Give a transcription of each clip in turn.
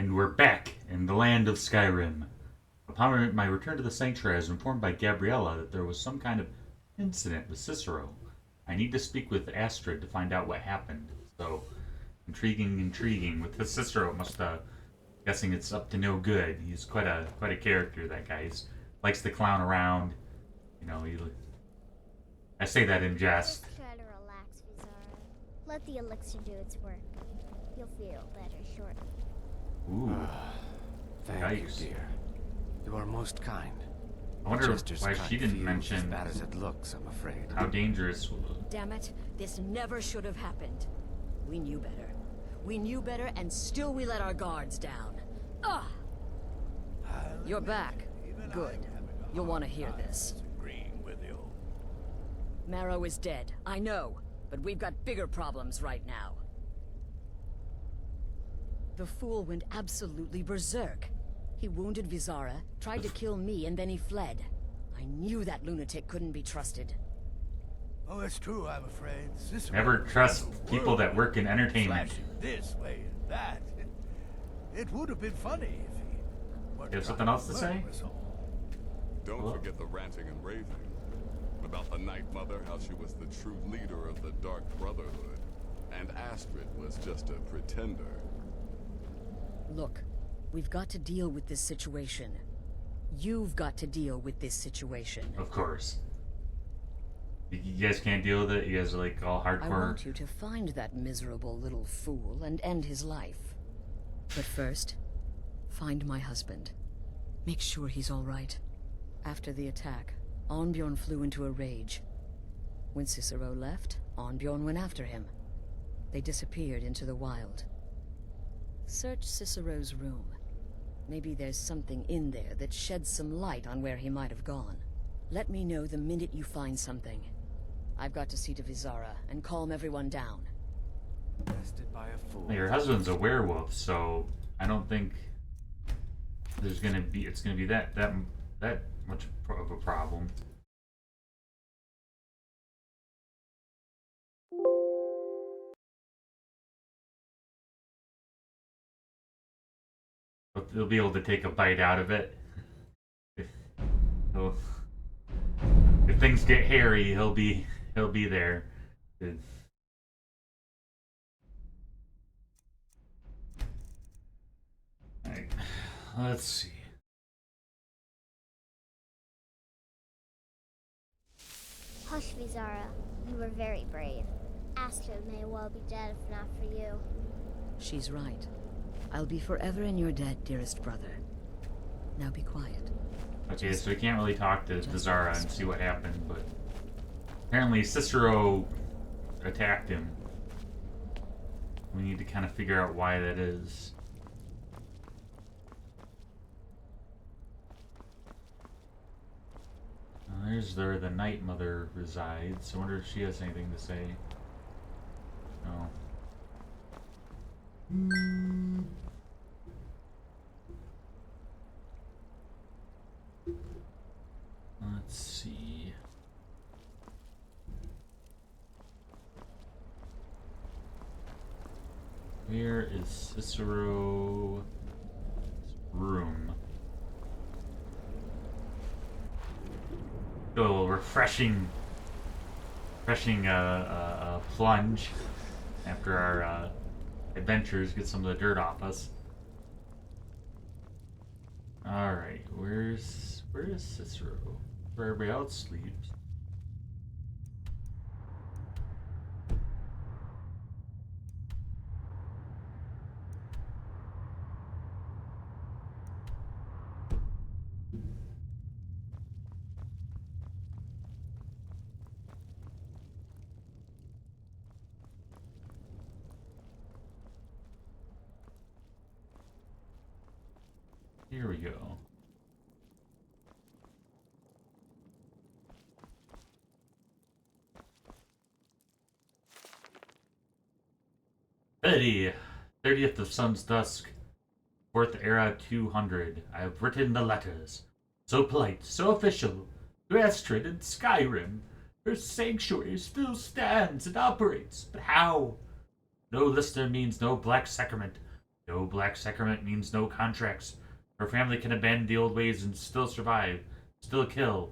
And we're back in the land of Skyrim. Upon my return to the sanctuary, I was informed by Gabriella that there was some kind of incident with Cicero. I need to speak with Astrid to find out what happened. So, intriguing. With this Cicero, must guessing it's up to no good. He's quite a character. That guy. He likes to clown around. You know, I say that in jest. Just try to relax, Vizara. Let the elixir do its work. You'll feel better shortly. Ooh. Thank Yikes. you, dear. You are most kind. I wonder Jester's why cut she didn't feels mention as bad as it looks, I'm afraid. how dangerous. Damn it, this never should have happened. We knew better. We knew better, and still we let our guards down. Ah! You're back. Good. You'll want to hear this. Agreeing with you. Marrow is dead, I know, but we've got bigger problems right now. The fool went absolutely berserk. He wounded Vizara, tried to kill me, and then he fled. I knew that lunatic couldn't be trusted. Oh, it's true, I'm afraid. Cicero Never trust people that work in entertainment. flashing this way and that. It would have been funny if he... You have something else to say? Don't Hello? forget the ranting and raving. About the Night Mother, how she was the true leader of the Dark Brotherhood. And Astrid was just a pretender. Look, we've got to deal with this situation. You've got to deal with this situation. Of course. You guys can't deal with it? You guys are like all I hardcore? want you to find that miserable little fool and end his life. But first, find my husband. Make sure he's all right. After the attack, Arnbjorn flew into a rage. When Cicero left, Arnbjorn went after him. They disappeared into the wild. Search Cicero's room. Maybe there's something in there that sheds some light on where he might have gone. Let me know the minute you find something. I've got to see to Vizara and calm everyone down. Bested by a fool. Your husband's a werewolf, so I don't think it's gonna be that much of a problem. But they'll be able to take a bite out of it. So, if things get hairy, he'll be there. Alright, let's see. Hush, Vizara. You were very brave. Astrid may well be dead if not for you. She's right. I'll be forever in your debt, dearest brother. Now be quiet. Okay, so we can't really talk to Vizara and see what happened, but apparently Cicero attacked him. We need to kind of figure out why that is. There's where the Night Mother resides. I wonder if she has anything to say. No. Let's see. Where is Cicero's room? Do a little refreshing plunge after our adventures. Get some of the dirt off us. All right, where is Cicero? Where everybody else sleeps. Here we go. Betty, 30th of Sun's Dusk, 4th Era 200. I have written the letters. So polite, so official. To Astrid and Skyrim. Her sanctuary still stands and operates, but how? No listener means no black sacrament. No black sacrament means no contracts. Her family can abandon the old ways and still survive, still kill.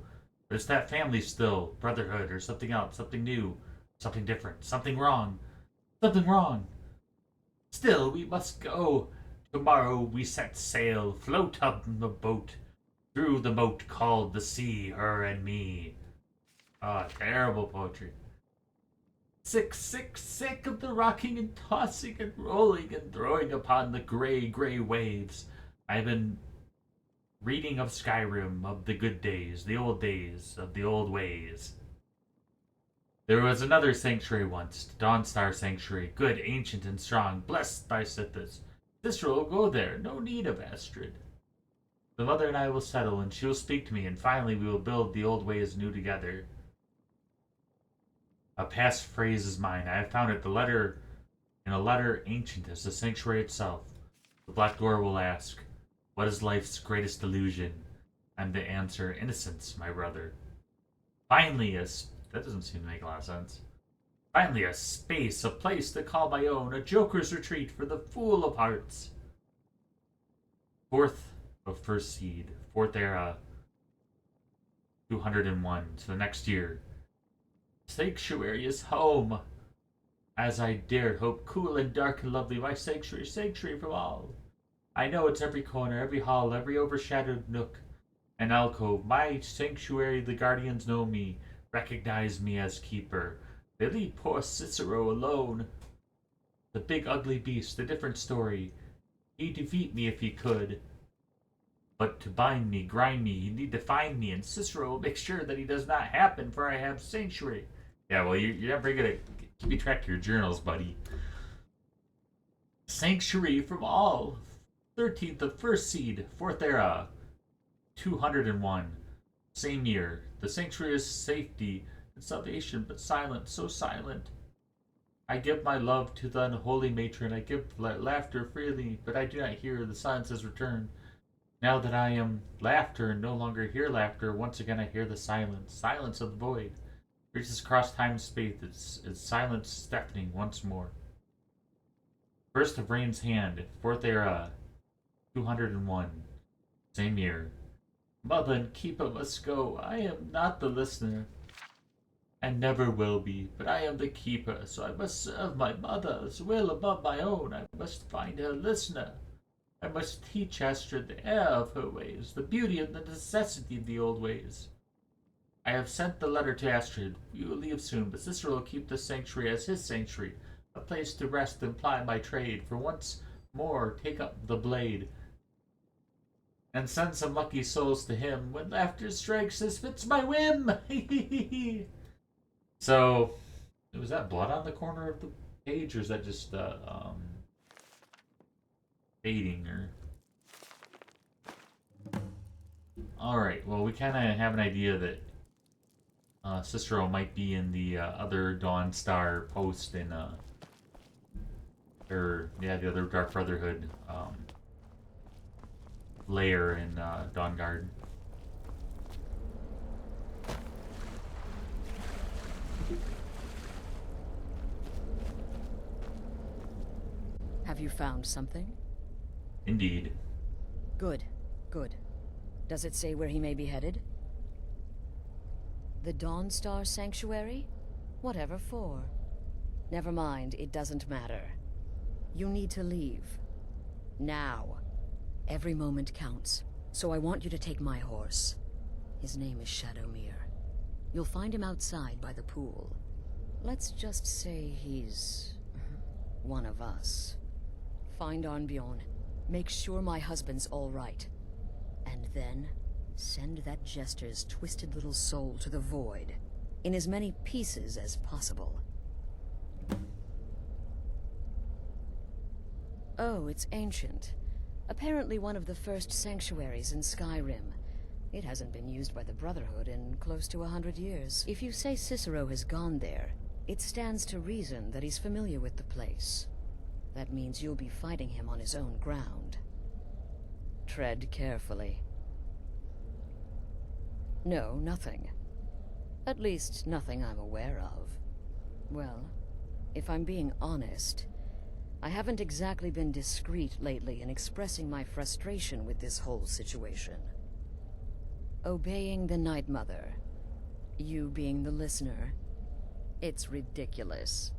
But it's that family still, brotherhood, or something else, something new, something different, something wrong. Something wrong. Still, we must go. Tomorrow we set sail, float up in the boat, through the moat called the sea, her and me. Ah, terrible poetry. Sick, sick, sick of the rocking and tossing and rolling and throwing upon the gray, gray waves. I've been reading of Skyrim, of the good days, of the old ways. There was another sanctuary once, Dawnstar Sanctuary, good, ancient, and strong, blessed by Sithis. Cicero will go there, no need of Astrid. The mother and I will settle, and she will speak to me, and finally we will build the old ways new together. A past phrase is mine. I have found it, in a letter ancient as the sanctuary itself. The black door will ask, what is life's greatest illusion? And the answer, innocence, my brother. Finally, that doesn't seem to make a lot of sense. Finally, a space, a place to call my own, a joker's retreat for the fool of hearts. Fourth of first seed, fourth era, 201, to the next year. Sanctuary is home. As I dared hope, cool and dark and lovely, my sanctuary, sanctuary from all. I know it's every corner, every hall, every overshadowed nook and alcove. My sanctuary, the guardians know me, recognize me as keeper. They leave poor Cicero alone. The big ugly beast, a different story. He'd defeat me if he could. But to bind me, grind me, he'd need to find me, and Cicero will make sure that he does not happen, for I have sanctuary. Yeah, well, you're not very good at keeping track of your journals, buddy. Sanctuary from all. 13th of first seed, 4th era, 201. Same year. The sanctuary is safety and salvation, but silent, so silent. I give my love to the unholy matron. I give laughter freely, but I do not hear the silence's return. Now that I am laughter and no longer hear laughter, once again I hear the silence. Silence of the void. Reaches across time and space. It's silence deafening once more. First of Rain's hand, 4th era, 201. Same year. Mother and Keeper must go. I am not the listener, and never will be, but I am the keeper, so I must serve my mother's will above my own. I must find her listener. I must teach Astrid the error of her ways, the beauty and the necessity of the old ways. I have sent the letter to Astrid. We will leave soon, but Cicero will keep the sanctuary as his sanctuary, a place to rest and ply my trade, for once more take up the blade, and send some lucky souls to him when laughter strikes as fits my whim. So, was that blood on the corner of the page, or is that just fading? Or all right. Well, we kind of have an idea that Cicero might be in the other Dawn Star post in the other Dark Brotherhood layer in Dawnguard. Have you found something? Indeed. Good, good. Does it say where he may be headed? The Dawnstar Sanctuary? Whatever for. Never mind, it doesn't matter. You need to leave. Now. Every moment counts, so I want you to take my horse. His name is Shadowmere. You'll find him outside by the pool. Let's just say he's one of us. Find Arnbjorn. Make sure my husband's all right. And then send that jester's twisted little soul to the void, in as many pieces as possible. Oh, it's ancient. Apparently one of the first sanctuaries in Skyrim. It hasn't been used by the Brotherhood in close to 100 years. If you say Cicero has gone there, it stands to reason that he's familiar with the place. That means you'll be fighting him on his own ground. Tread carefully. No, nothing. At least, nothing I'm aware of. Well, if I'm being honest, I haven't exactly been discreet lately in expressing my frustration with this whole situation. Obeying the Night Mother, you being the listener, it's ridiculous.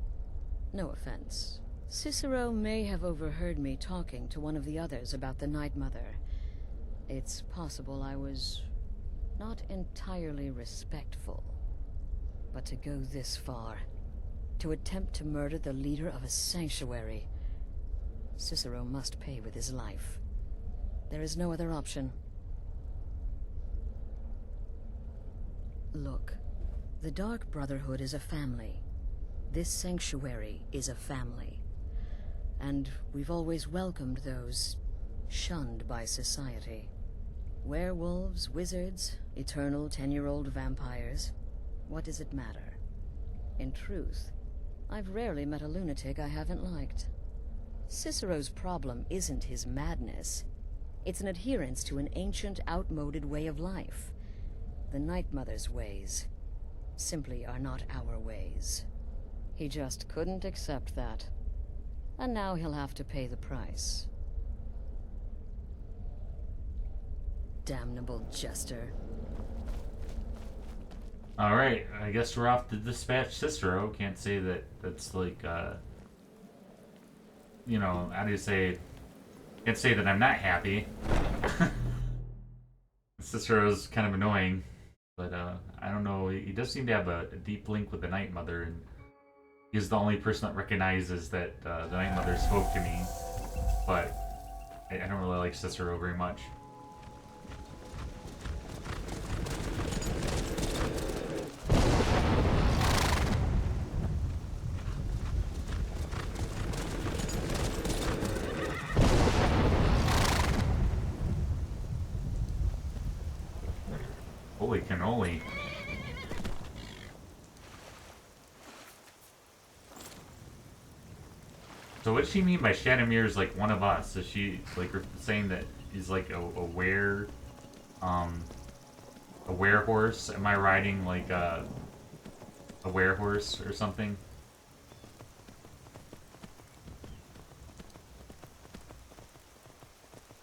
No offense. Cicero may have overheard me talking to one of the others about the Night Mother. It's possible I was not entirely respectful. But to go this far, to attempt to murder the leader of a sanctuary, Cicero must pay with his life. There is no other option. Look, the Dark Brotherhood is a family. This sanctuary is a family. And we've always welcomed those shunned by society. Werewolves, wizards, eternal 10-year-old vampires. What does it matter? In truth, I've rarely met a lunatic I haven't liked. Cicero's problem isn't his madness. It's an adherence to an ancient, outmoded way of life. The Night Mother's ways simply are not our ways. He just couldn't accept that. And now he'll have to pay the price. Damnable jester. Alright, I guess we're off to dispatch Cicero. Can't say that that's like, you know, how do you say... Can't say that I'm not happy. Cicero's kind of annoying. But, I don't know, he does seem to have a deep link with the Night Mother, and he's the only person that recognizes that the Night Mother spoke to me. But I don't really like Cicero very much. Holy cannoli. So what does she mean by Shadamir's like one of us? Is she like saying that he's like a werehorse? Am I riding like a werehorse or something?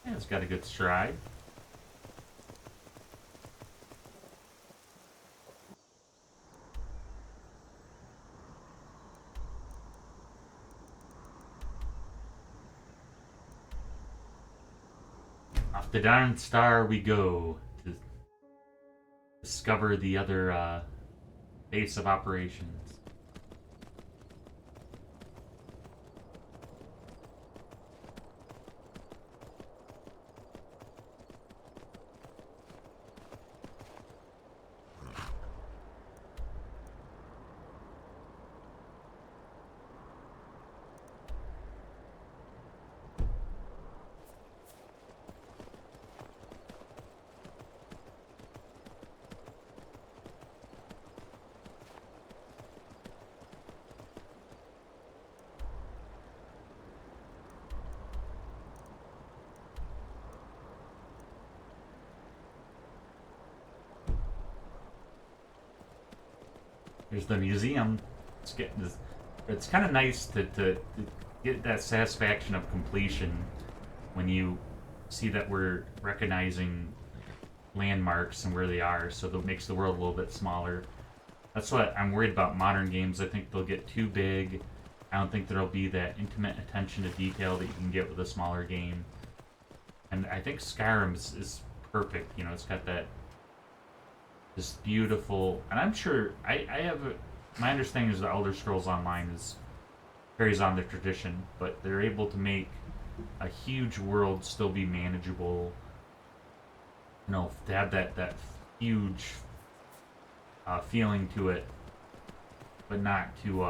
Yeah, it's got a good stride. Off the Darn Star we go to discover the other base of operations. Here's the museum. It's kind of nice to get that satisfaction of completion when you see that we're recognizing landmarks and where they are, so that makes the world a little bit smaller. That's what I'm worried about modern games. I think they'll get too big. I don't think there'll be that intimate attention to detail that you can get with a smaller game. And I think Skyrim is perfect. You know, it's got that this beautiful, and I'm sure my understanding is that Elder Scrolls Online carries on the tradition, but they're able to make a huge world still be manageable. You know, to have that huge feeling to it, but not to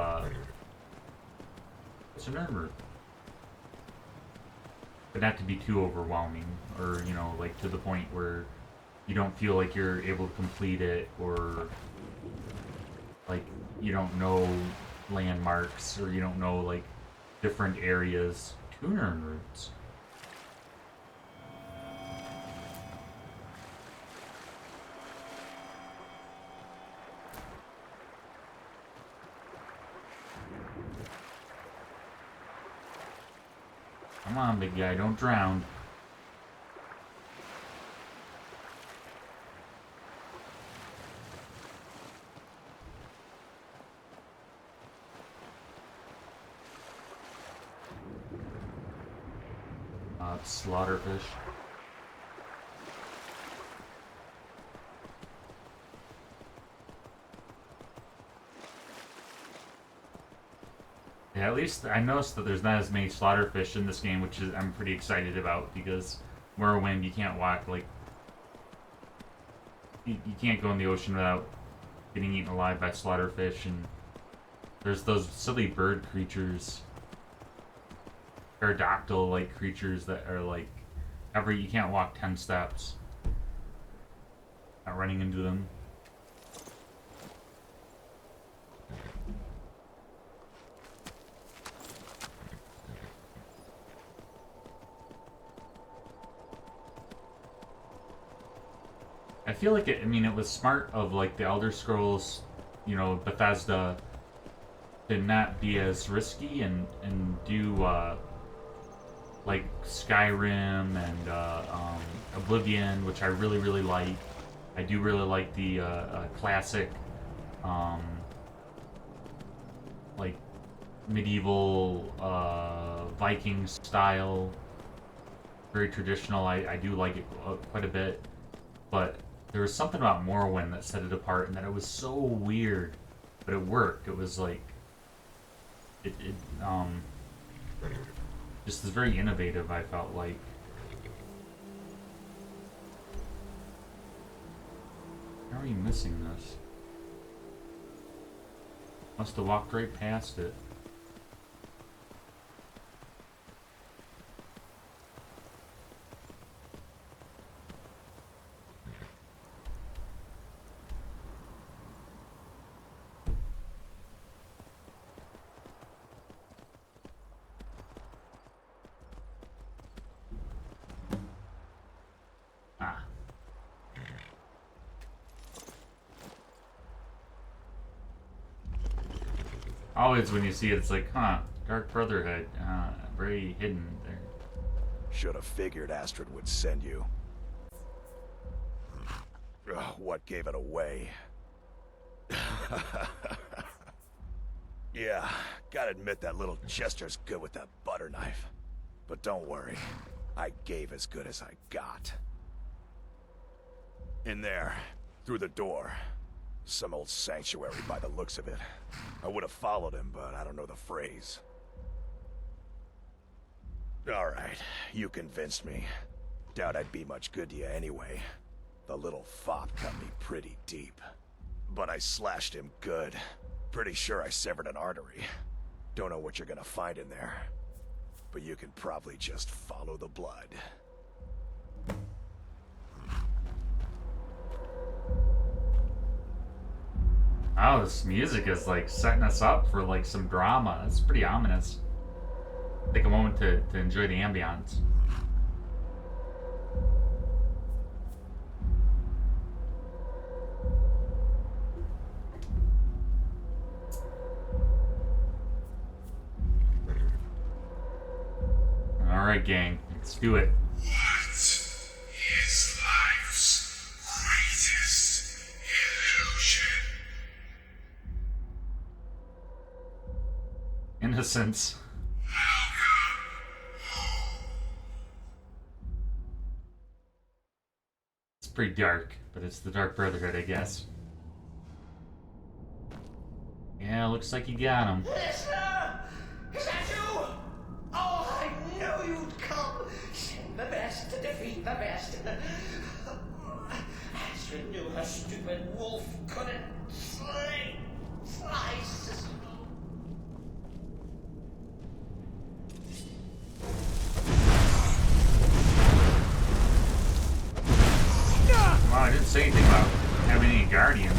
it's an armor, but not to be too overwhelming, or you know, like to the point where you don't feel like you're able to complete it, or like you don't know landmarks, or you don't know like different areas. Tuner routes. on, big guy, don't drown. Slaughterfish. Yeah, at least I noticed that there's not as many slaughterfish in this game, which is I'm pretty excited about, because Morrowind, you can't walk, like, you can't go in the ocean without getting eaten alive by slaughterfish, and there's those silly bird creatures, pterodactyl-like creatures that are like, you can't walk 10 steps without running into them. I feel like it was smart of like the Elder Scrolls, Bethesda to not be as risky and do like Skyrim and Oblivion, which I really, really like. I do really like the classic like medieval Viking style, very traditional. I do like it quite a bit, but there was something about Morrowind that set it apart, and that it was so weird, but it worked. It was like just is very innovative, I felt like. How are you missing this? Must have walked right past it. Always when you see it, it's like, huh, Dark Brotherhood, very hidden there. Should have figured Astrid would send you. Ugh, what gave it away? Yeah, gotta admit that little Chester's good with that butter knife. But don't worry, I gave as good as I got. In there, through the door. Some old sanctuary by the looks of it. I would have followed him, but I don't know the phrase. Alright, you convinced me. Doubt I'd be much good to you anyway. The little fop cut me pretty deep. But I slashed him good. Pretty sure I severed an artery. Don't know what you're gonna find in there. But you can probably just follow the blood. Oh, this music is like setting us up for like some drama. It's pretty ominous. Take a moment to enjoy the ambiance. Alright, gang, let's do it. What is life's greatest illusion? Innocence. It's pretty dark, but it's the Dark Brotherhood, I guess. Yeah, looks like you got him. Listener! Is that you? Oh, I knew you'd come. Send the best to defeat the best. Astrid knew her stupid wolf couldn't slice. Well, I didn't say anything about having any guardians.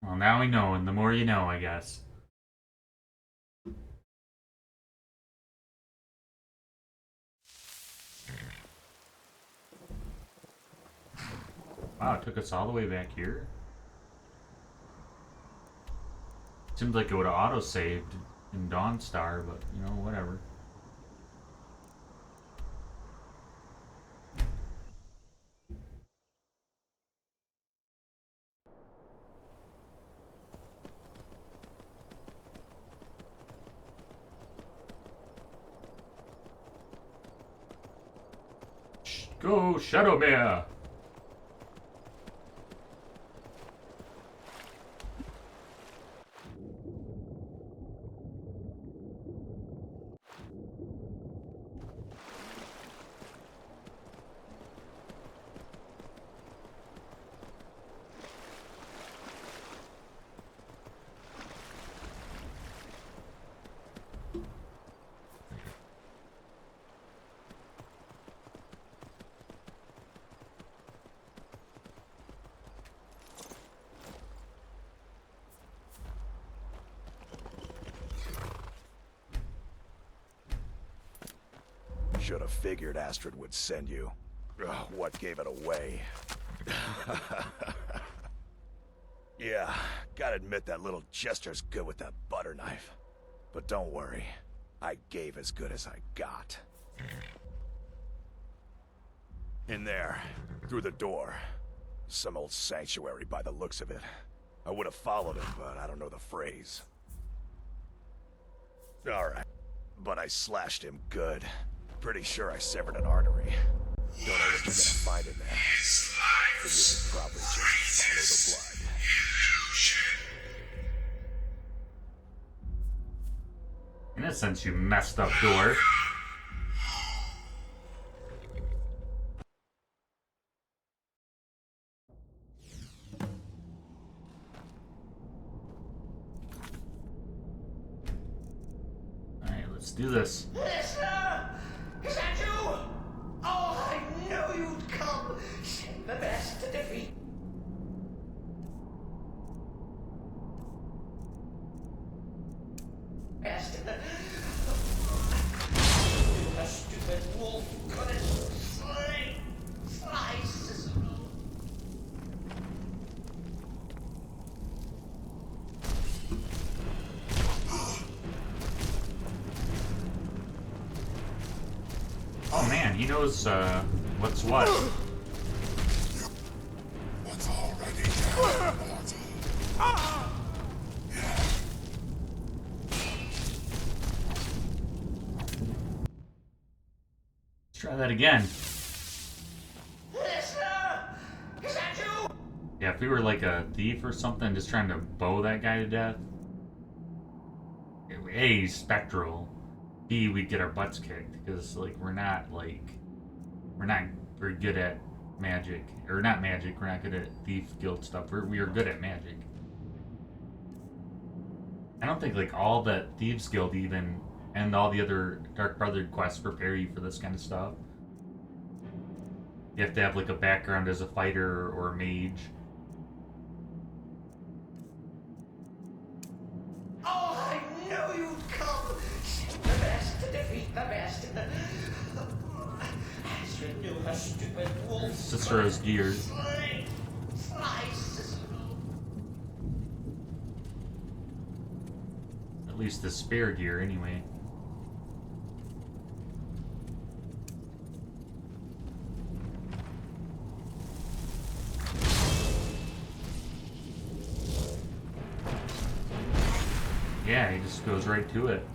Well, now we know, and the more you know, I guess. Wow, it took us all the way back here. Seems like it would have auto-saved in Dawnstar, but, you know, whatever. Go, Shadowmare! Should have figured Astrid would send you. Ugh, what gave it away? Yeah, gotta admit that little jester's good with that butter knife. But don't worry, I gave as good as I got. In there, through the door. Some old sanctuary by the looks of it. I would have followed him, but I don't know the phrase. Alright, but I slashed him good. Pretty sure I severed an artery. Don't know what you're gonna find in there. But you can probably just follow the blood. In a sense, you messed up door. Alright, let's do this. Listener! Is that you? Oh, I knew you'd come. Send the best to defeat. Best. A stupid wolf couldn't slice. Oh man, he knows what's what. What's already there, mortal? Let's try that again. Listener! Is that you? Yeah, if we were like a thief or something, just trying to bow that guy to death. A, he's spectral. B, we'd get our butts kicked because like we're not very good at magic, or not magic. We're not good at thief guild stuff. We are good at magic. I don't think like all the thieves guild even and all the other Dark Brotherhood quests prepare you for this kind of stuff. You have to have like a background as a fighter or a mage. Oh, I knew you'd come. Send the best to defeat the best. Astrid knew her stupid wolf. Cicero's gear. Slice. At least the spare gear anyway. Yeah, he just goes right to it.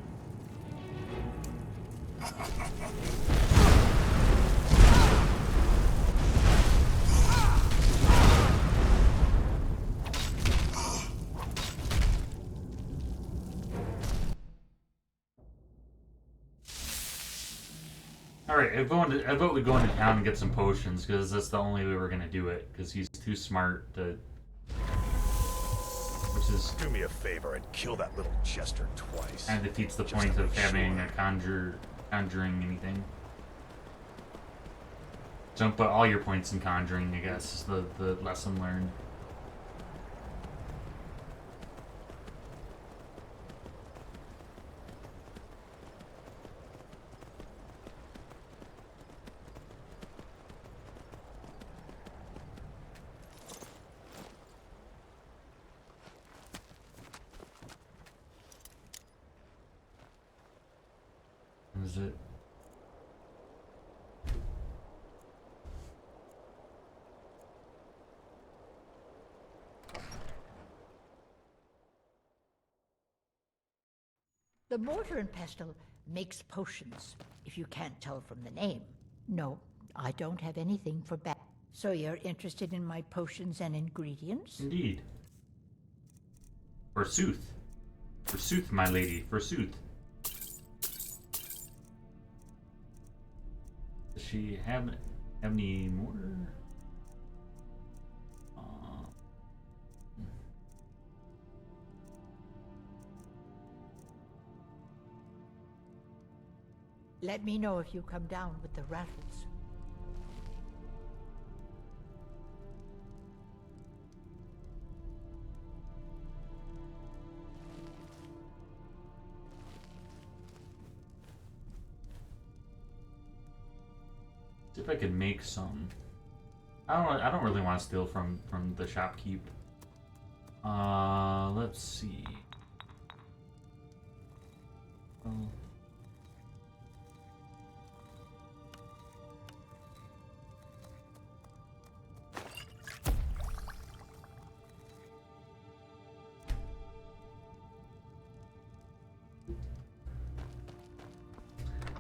Alright, I vote we go into town and get some potions, because that's the only way we're gonna do it, because he's too smart to... Which is... Do me a favor and kill that little jester twice. kind of defeats the Just point to of make having sure. a conjuring anything. Don't put all your points in conjuring, I guess, is the lesson learned. is it? The mortar and pestle makes potions, if you can't tell from the name. No, I don't have anything for bad. So you're interested in my potions and ingredients? Indeed. Forsooth. Forsooth, my lady, forsooth. Does she have any more? Let me know if you come down with the rattles. See if I can make some. I don't really want to steal from the shopkeep. Let's see.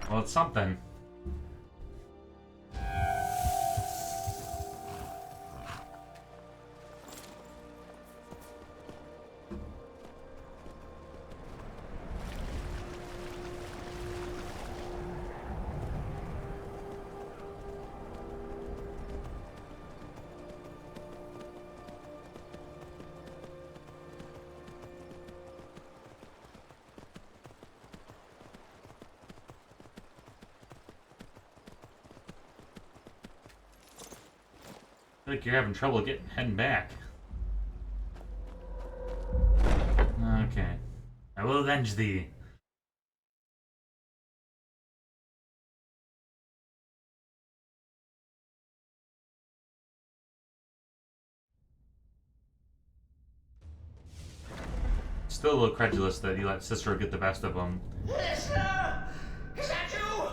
Well, it's something. I feel like you're having trouble heading back. Okay. I will avenge thee. Still a little credulous that you let Cicero get the best of him. Listener! Is that you?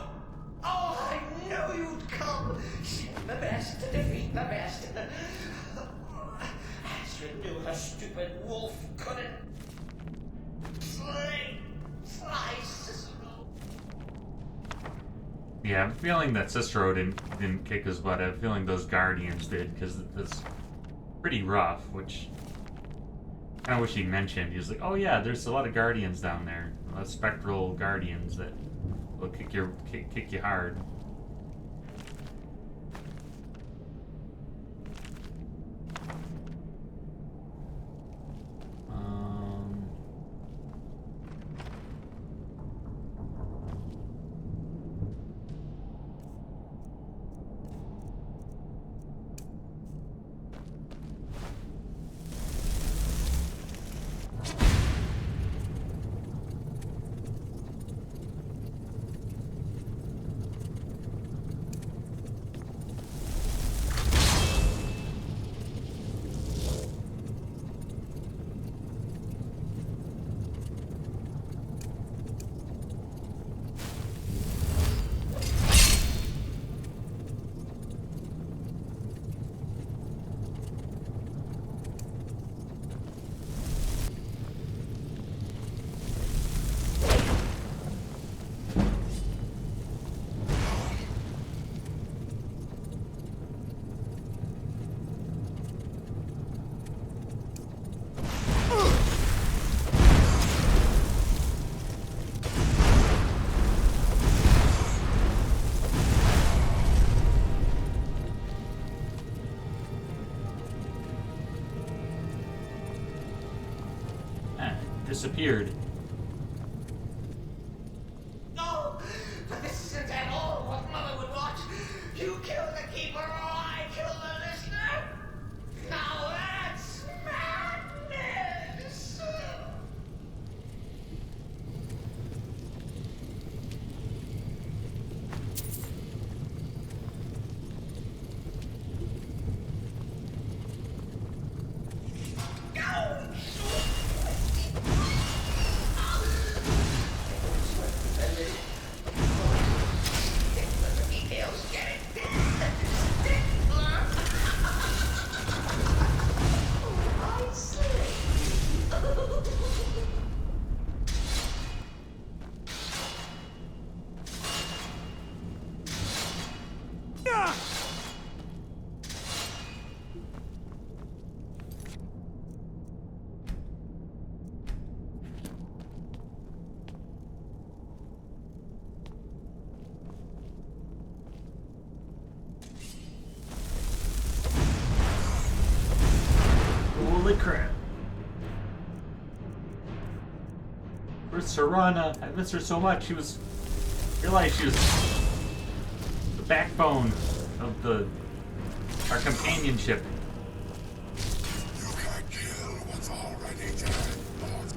Oh, I knew you'd come! Send the best to defeat the best. Astrid knew her stupid wolf couldn't fly Cicero. Yeah, I'm feeling that Cicero didn't kick his butt. I'm feeling those Guardians did, because it's pretty rough, which I kind of wish he mentioned. He was like, oh yeah, there's a lot of Guardians down there. A lot of spectral Guardians that will kick you hard. Disappeared. No! But this isn't at all what Mother would want! You kill the Keeper or I kill the Listener! Now that's madness! crap. Where's Serana? I miss her so much. She was... realized she was the backbone of our companionship. You can't kill what's already dead, Morty.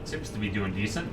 Seems to be doing decent.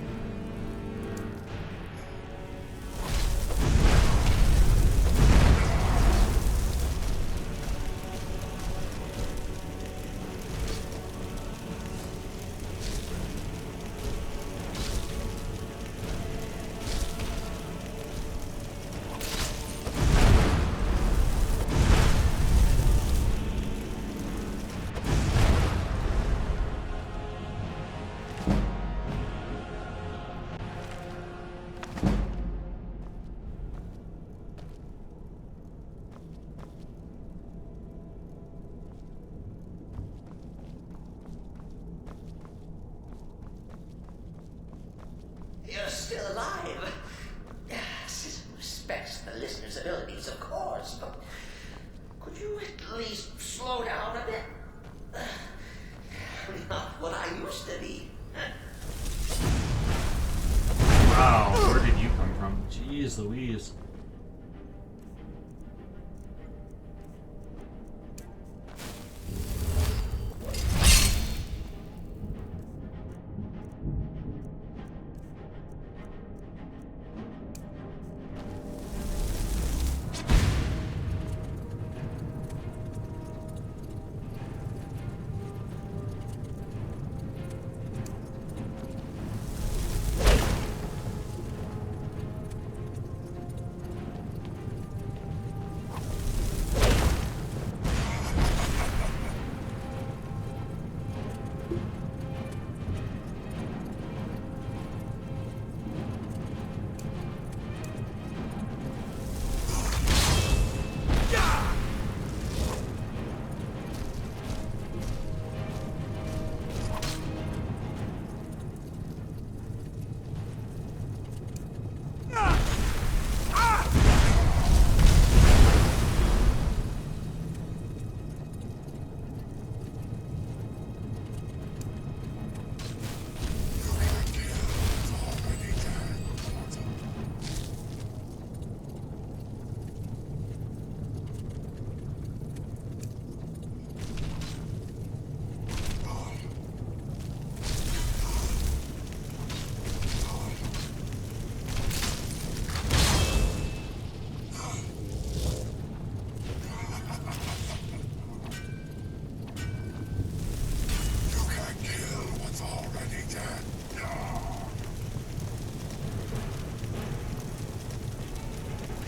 You're still alive. Citizen respects the listener's abilities, of course, but could you at least slow down a bit? Not what I used to be. Wow, where did you come from? Jeez Louise.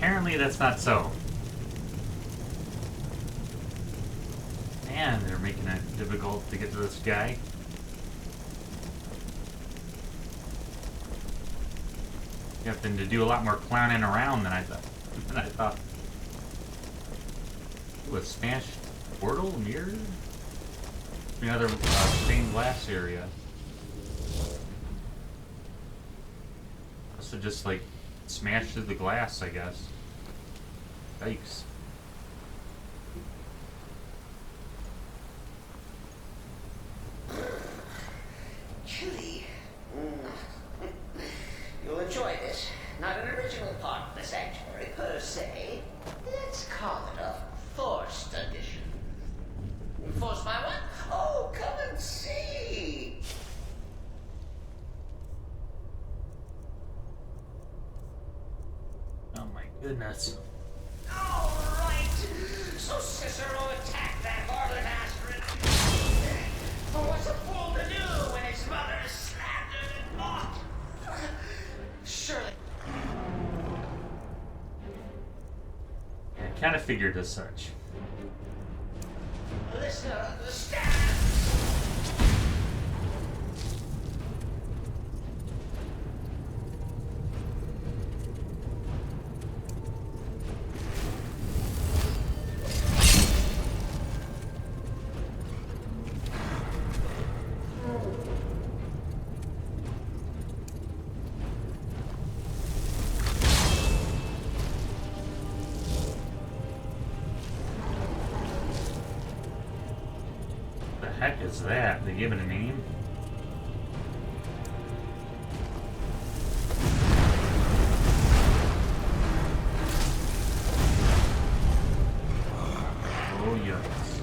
Apparently that's not so. Man, they're making it difficult to get to this guy. You have to do a lot more clowning around than I thought. Ooh, a smashed portal mirror? Another stained glass area. So just like smash through the glass, I guess. Yikes. Chilly. You'll enjoy this. Not an original part of the sanctuary per se. Let's call it a forced addition. Forced by what? Oh, come and see. Oh my goodness. All right. So Cicero attacked that harlot Astrid. But what's a fool to do when his mother is slandered and mocked? Surely. I kind of figured as such. Listener understands. The heck is that? They give it a name? Oh, yes.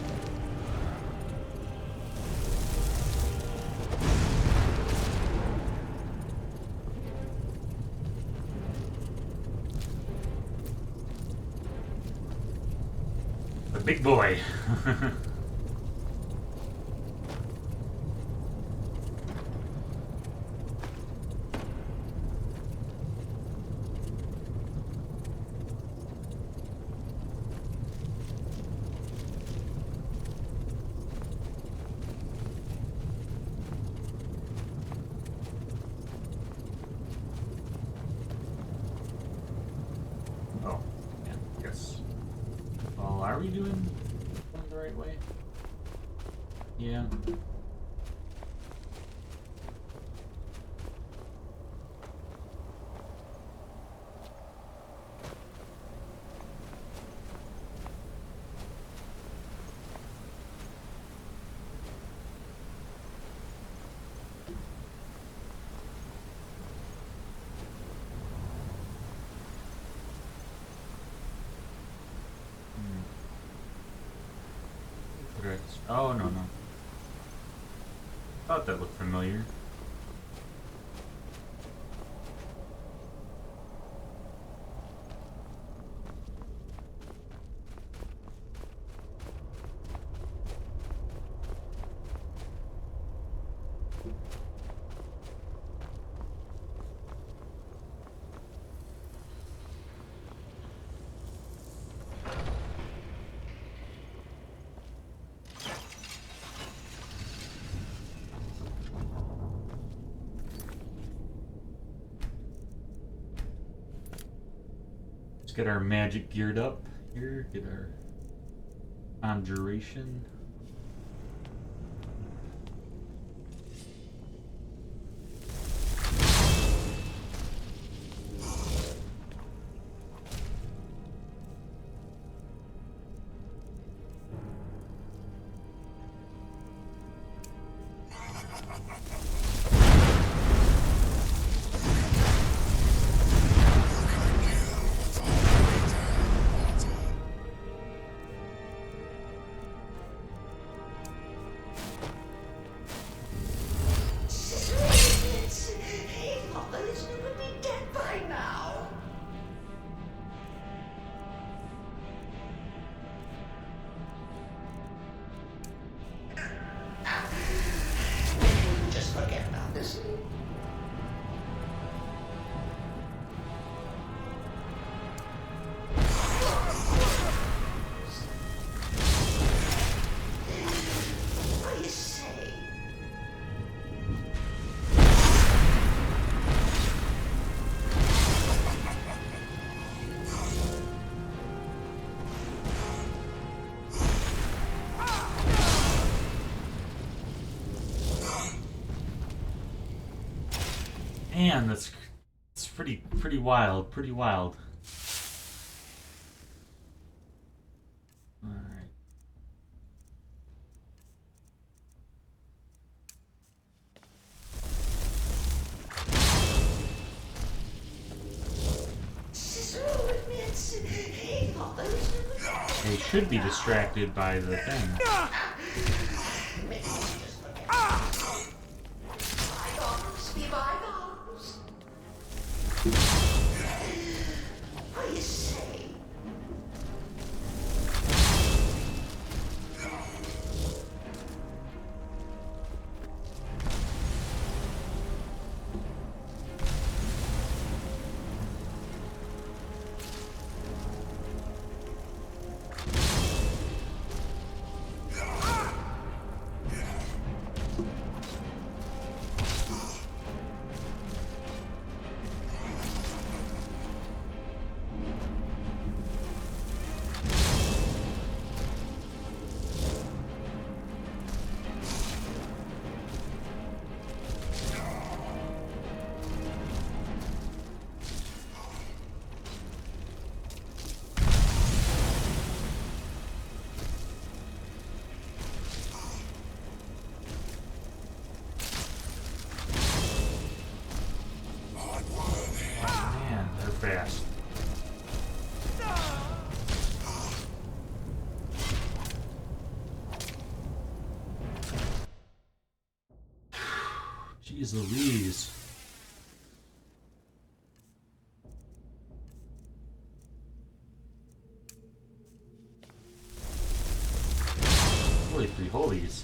The big boy. Oh, yeah, yes. Well, are we doing the right way? Yeah. Oh, no, no. Thought that looked familiar. Let's get our magic geared up here. Get our conjuration. Hey, Papa, this would be dead by now. Just forget about this. What do you say? Man, that's pretty wild, pretty wild. All right. Cicero admits, hey, Papa, this would be They should be distracted by the thing. Maybe just forget. Bygones be bygones. What do you say? Jeez Louise. Holy three holies.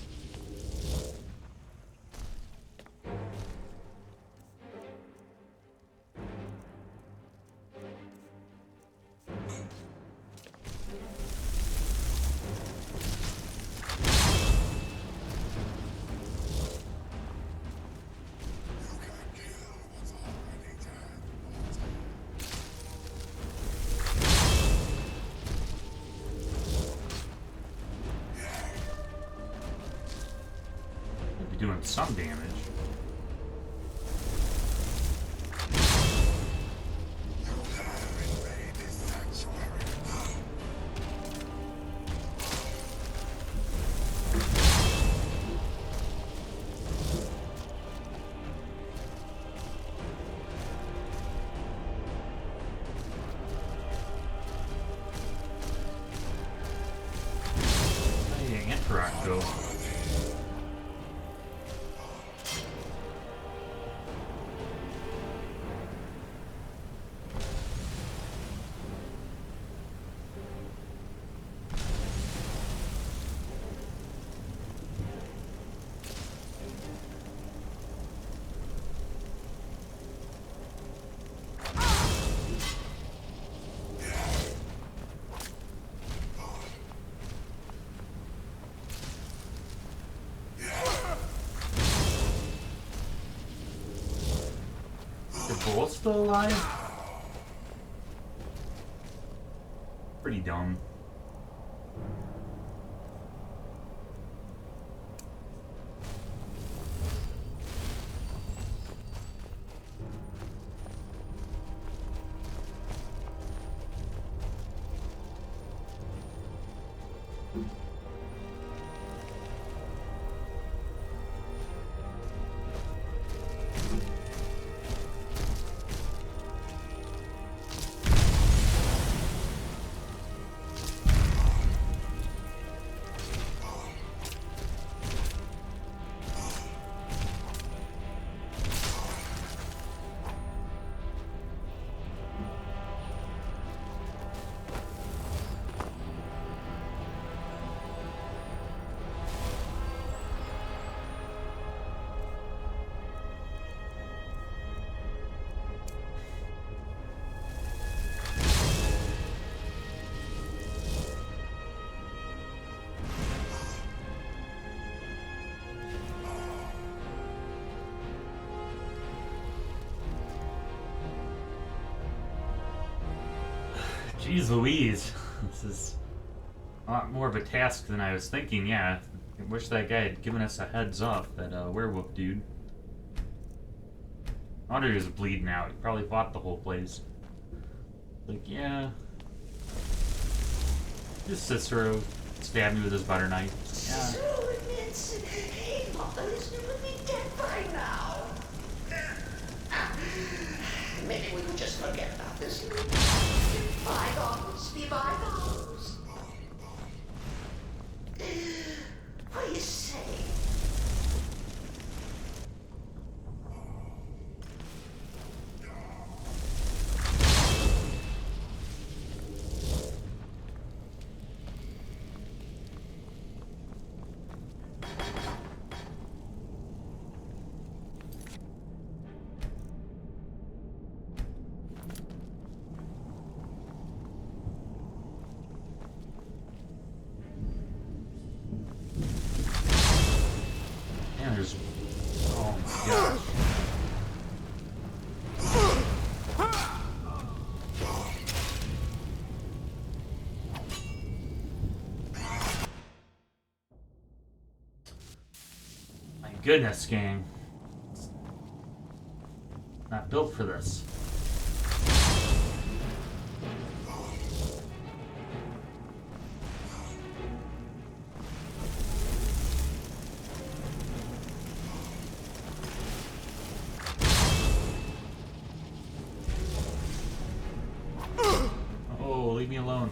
Doing some damage. Hey, interact though. Both still alive? Pretty dumb. Jeez Louise, this is a lot more of a task than I was thinking. Yeah, I wish that guy had given us a heads up, that werewolf dude. I wonder if he was bleeding out. He probably fought the whole place. Like, yeah. Just Cicero stabbed me with his butter knife. Yeah. So admits, hey, mother is never be dead by now. Maybe we could just forget about this. Bygones be bygones. What do you say? There's... Oh my gosh. My goodness, gang. Not built for this. Leave me alone.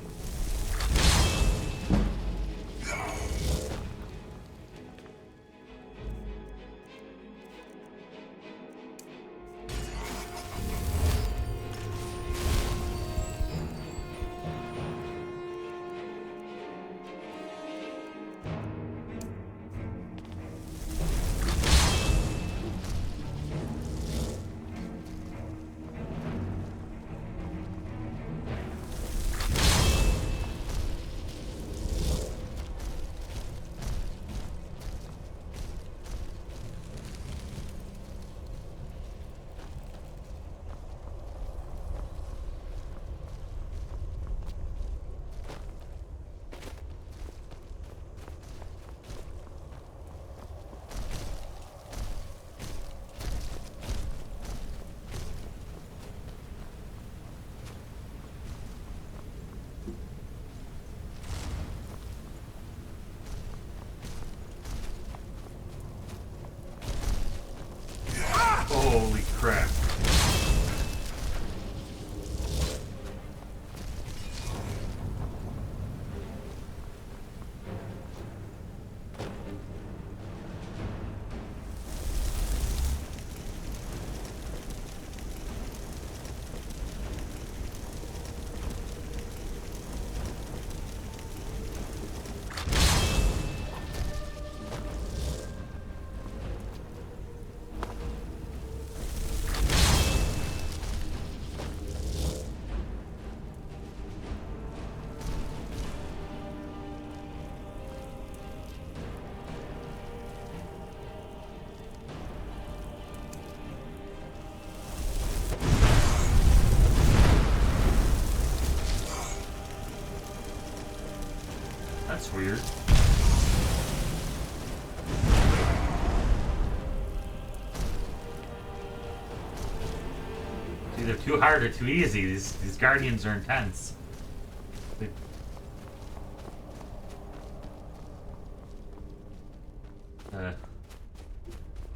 weird. It's either too hard or too easy. These guardians are intense. They...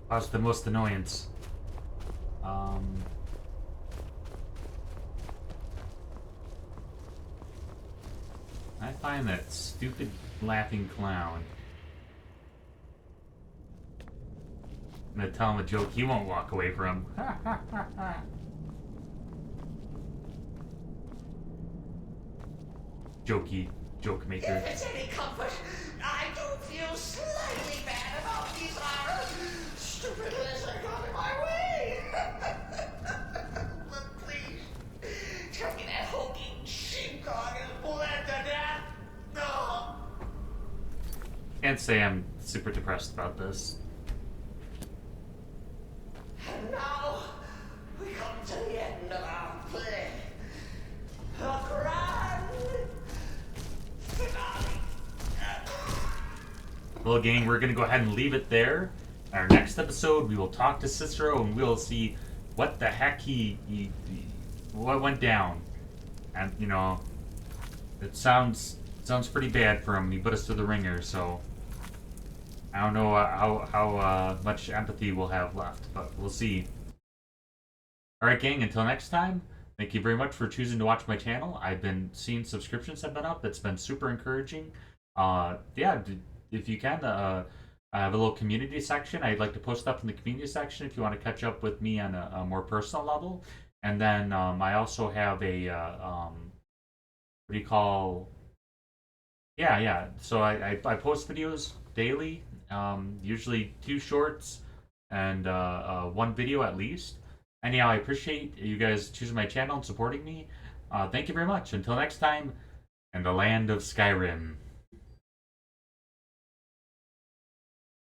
Cause the most annoyance. I find that stupid laughing clown. I'm gonna tell him a joke he won't walk away from. Jokey joke maker. If it's any comfort, I do feel slightly bad about these stupid lizard got in my way. But please, tell me that hulking sheepdog is bled to death. No. Can't say I'm super depressed about this. And now we come to the end of our play. A grand finale. Well, gang, we're gonna go ahead and leave it there. In our next episode, we will talk to Cicero and we'll see what the heck what went down. And you know, it sounds pretty bad for him. He put us through the ringer, so I don't know how much empathy we'll have left, but we'll see. All right, gang. Until next time. Thank you very much for choosing to watch my channel. I've been seeing subscriptions have been up. It's been super encouraging. Yeah, if you can, I have a little community section. I'd like to post stuff in the community section if you want to catch up with me on a more personal level. And then I also have a, what do you call? Yeah. So I post videos daily, usually 2 shorts and 1 video at least. Anyhow, I appreciate you guys choosing my channel and supporting me. Thank you very much. Until next time, in the land of Skyrim.